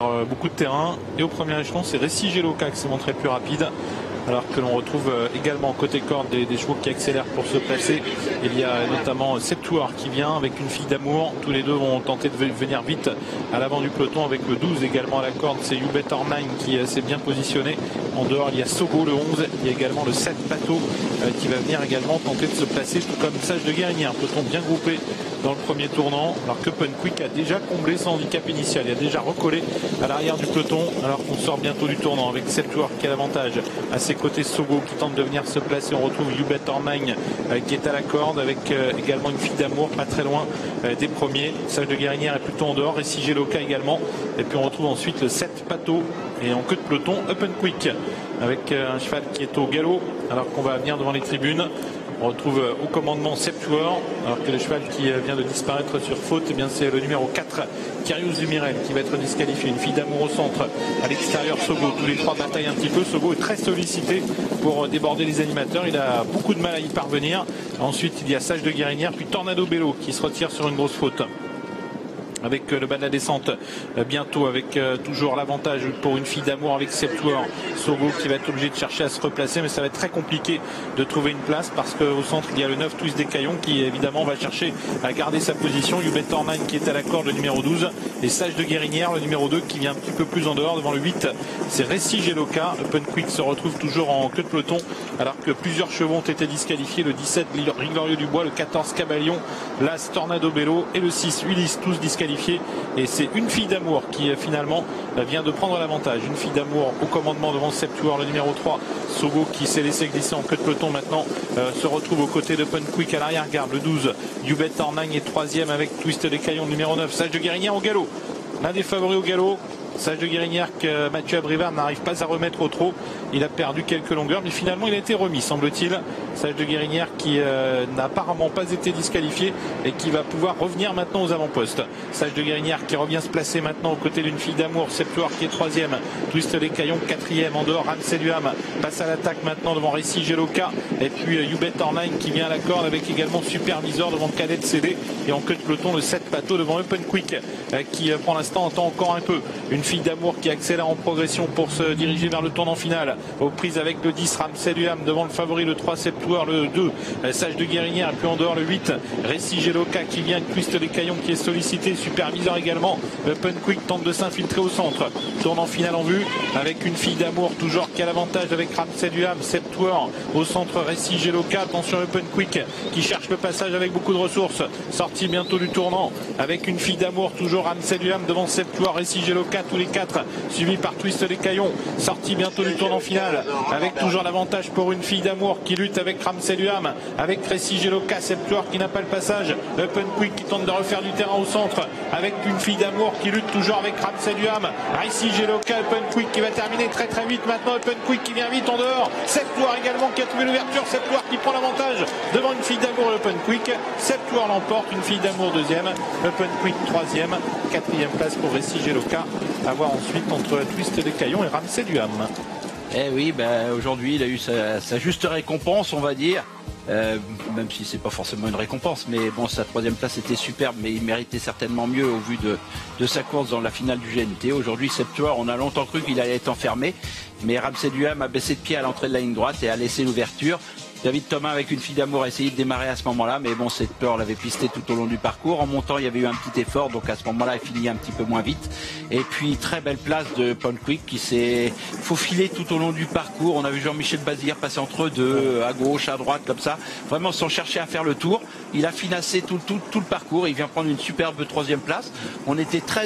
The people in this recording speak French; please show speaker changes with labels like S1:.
S1: Beaucoup de terrain et au premier échelon c'est Récy Geloka qui s'est montré le plus rapide, alors que l'on retrouve également côté corde des chevaux qui accélèrent pour se placer. Il y a notamment Septuor qui vient avec une fille d'amour. Tous les deux vont tenter de venir vite à l'avant du peloton, avec le 12 également à la corde, c'est You Bet or Nine qui s'est bien positionné. En dehors il y a Sogo le 11, il y a également le 7 Pato qui va venir également tenter de se placer, tout comme Sage de Guérinière. Un peloton bien groupé dans le premier tournant, alors que Quick a déjà comblé son handicap initial, il a déjà recollé à l'arrière du peloton, alors qu'on sort bientôt du tournant avec Septuor qui a l'avantage. À ses côtés Sogo qui tente de venir se placer. On retrouve You Bet or Nine qui est à la corde avec également une fille d'amour pas très loin des premiers. Sage de Guérinière est plutôt en dehors, Récy Geloka également, et puis on retrouve ensuite le 7 Pato, et en queue de peloton Quick avec un cheval qui est au galop, alors qu'on va venir devant les tribunes. On retrouve au commandement Septuor, alors que le cheval qui vient de disparaître sur faute, eh bien c'est le numéro 4, Kyrios Dumirel, qui va être disqualifié. Une fille d'amour au centre, à l'extérieur Sogo. Tous les trois bataillent un petit peu. Sogo est très sollicité pour déborder les animateurs. Il a beaucoup de mal à y parvenir. Ensuite, il y a Sage de Guérinière, puis Tornado Bello qui se retire sur une grosse faute. Avec le bas de la descente bientôt, avec toujours l'avantage pour une fille d'amour avec Septuor. Sogo qui va être obligé de chercher à se replacer, mais ça va être très compliqué de trouver une place, parce qu'au centre il y a le 9 Twist des Caillons qui évidemment va chercher à garder sa position. You Bet or Nine qui est à la corde, le numéro 12, et Sage de Guérinière le numéro 2 qui vient un petit peu plus en dehors devant le 8, c'est Récy Geloka. Quick se retrouve toujours en queue de peloton, alors que plusieurs chevaux ont été disqualifiés. Le 17 Riglorieux du Bois, le 14 Cabalion, l'As Tornado Bello et le 6 Ulysse, tous disqualifiés. Et c'est une fille d'amour qui finalement vient de prendre l'avantage. Une fille d'amour au commandement devant Septuor, le numéro 3 Sogo qui s'est laissé glisser en queue de peloton maintenant, se retrouve aux côtés de Quick à l'arrière-garde. Le 12 You Bet or Nine est troisième avec Twist des Caillons, le numéro 9 Sage de Guérinière au galop, l'un des favoris au galop. Sage de Guérinière que Mathieu Abrivard n'arrive pas à remettre au trot. Il a perdu quelques longueurs, mais finalement il a été remis, semble-t-il. Sage de Guérinière qui n'a apparemment pas été disqualifié et qui va pouvoir revenir maintenant aux avant-postes. Sage de Guérinière qui revient se placer maintenant aux côtés d'une fille d'amour, Septuor qui est troisième, Twist les Caillons quatrième. En dehors, Ramsey Duham passe à l'attaque maintenant devant Récy Geloka, et puis You Bet or Nine qui vient à la corde avec également Supervisor devant Cadet CD, et en queue de peloton le 7 Pato devant Quick qui pour l'instant entend encore un peu. Une fille d'amour qui accélère en progression pour se diriger vers le tournant final, aux prises avec le 10 Ramsey Duham devant le favori le 3 Septuor, le 2 Sage de Guérinière, et puis en dehors le 8 Récy Geloka qui vient, Twist les Caillons qui est sollicité, Supervisor également. Quick tente de s'infiltrer au centre, tournant final en vue avec une fille d'amour toujours qui a l'avantage avec Ramsey Duham, Septuor au centre, Récy Geloka. Attention Quick qui cherche le passage avec beaucoup de ressources, sortie bientôt du tournant avec une fille d'amour toujours, Ramsey Duham devant Septuor, Récy Geloka, tous les 4 suivi par Twist les Caillons, sortie bientôt du tournant final avec toujours l'avantage pour une fille d'amour qui lutte avec Ramsey Duham, avec Récy Geloka, Septuor qui n'a pas le passage, Quick qui tente de refaire du terrain au centre avec une fille d'amour qui lutte toujours avec Ramsey Duham, Récy Geloka, Quick qui va terminer très très vite maintenant, Quick qui vient vite en dehors, Septuor également qui a trouvé l'ouverture, Septuor qui prend l'avantage devant une fille d'amour, Quick, Septuor l'emporte, une fille d'amour deuxième, Quick troisième, quatrième place pour Récy Geloka, à voir ensuite entre Twist des Caillons et Ramsey Duham.
S2: Eh oui, aujourd'hui il a eu sa juste récompense, on va dire. Même si c'est pas forcément une récompense, mais bon, sa troisième place était superbe, mais il méritait certainement mieux au vu de sa course dans la finale du GNT. Aujourd'hui, Septuor, on a longtemps cru qu'il allait être enfermé, mais Ramsey Duham a baissé de pied à l'entrée de la ligne droite et a laissé l'ouverture. David Thomas avec une fille d'amour a essayé de démarrer à ce moment-là, mais bon, Septuor l'avait pisté tout au long du parcours. En montant, il y avait eu un petit effort, donc à ce moment-là, il finit un petit peu moins vite. Et puis, très belle place de Quick qui s'est faufilé tout au long du parcours. On a vu Jean-Michel Bazir passer entre deux, à gauche, à droite, comme ça, vraiment sans chercher à faire le tour. Il a financé tout le parcours. Il vient prendre une superbe troisième place. On était très